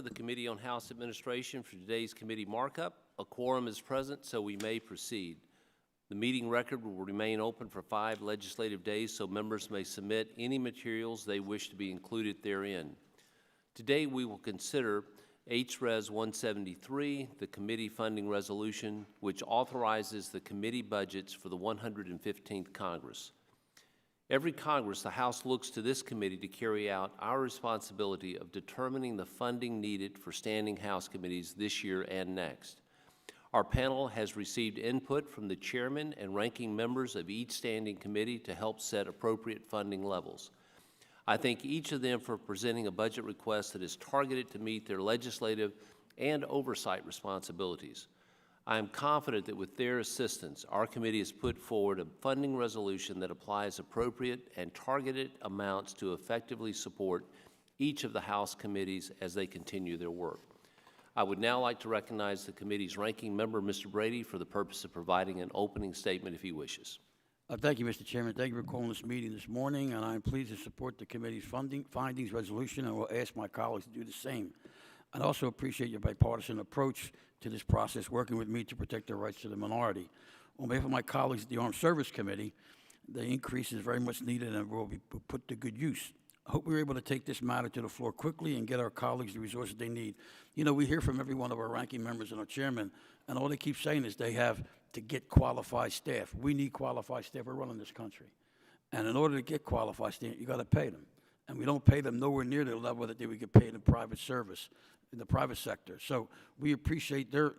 The Committee on House Administration for today's committee markup. A quorum is present, so we may proceed. The meeting record will remain open for 5 legislative days, so members may submit any materials they wish to be included therein. Today we will consider HRES 173, the committee funding resolution, which authorizes the committee budgets for the 115th Congress. Every Congress, the House looks to this committee to carry out our responsibility of determining the funding needed for standing House committees this year and next. Our panel has received input from the chairman and ranking members of each standing committee to help set appropriate funding levels. I thank each of them for presenting a budget request that is targeted to meet their legislative and oversight responsibilities. I am confident that with their assistance, our committee has put forward a funding resolution that applies appropriate and targeted amounts to effectively support each of the House committees as they continue their work. I would now like to recognize the committee's ranking member, Mr. Brady, for the purpose of providing an opening statement if he wishes. Thank you, Mr. Chairman. Thank you for calling this meeting this morning, and I'm pleased to support the committee's findings resolution, and will ask my colleagues to do the same. I'd also appreciate your bipartisan approach to this process, working with me to protect the rights of the minority. On behalf of my colleagues at the Armed Service Committee, the increase is very much needed and will be put to good use. I hope we're able to take this matter to the floor quickly and get our colleagues the resources they need. You know, we hear from every one of our ranking members and our chairman, and all they keep saying is they have to get qualified staff. We need qualified staff. We're running this country. And in order to get qualified staff, you got to pay them. And we don't pay them nowhere near the level that they would get paid in private service, in the private sector. So we appreciate their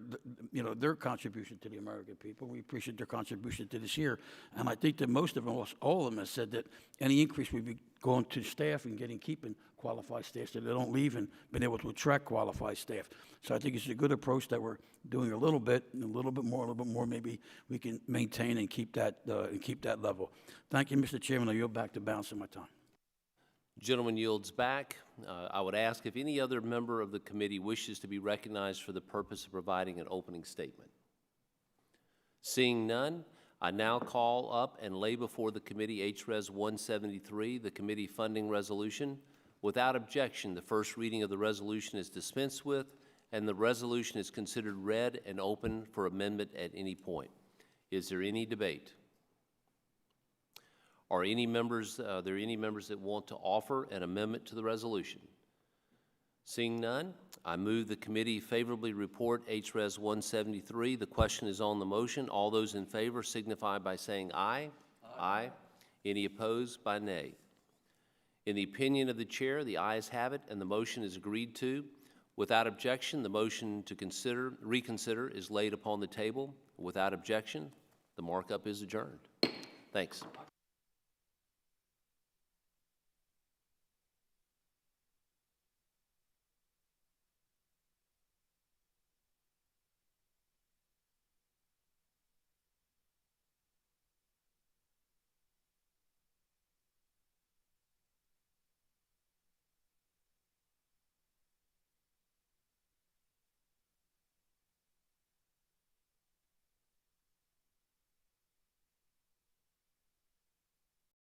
contribution to the American people. We appreciate their contribution to this year. And I think that most of them, all of them, have said that any increase would be going to staff and keeping qualified staff so they don't leave, and been able to attract qualified staff. So I think it's a good approach that we're doing a little bit, and a little bit more. Maybe we can maintain and keep that level. Thank you, Mr. Chairman. I yield back to balance of my time. Gentleman yields back. I would ask if any other member of the committee wishes to be recognized for the purpose of providing an opening statement. Seeing none, I now call up and lay before the committee HRES 173, the committee funding resolution. Without objection, the first reading of the resolution is dispensed with, and the resolution is considered read and open for amendment at any point. Is there any debate? Are there any members that want to offer an amendment to the resolution? Seeing none, I move the committee favorably report HRES 173. The question is on the motion. All those in favor signify by saying aye. Aye. Any opposed by nay. In the opinion of the chair, the ayes have it, and the motion is agreed to. Without objection, the motion to reconsider is laid upon the table. Without objection, the markup is adjourned. Thanks.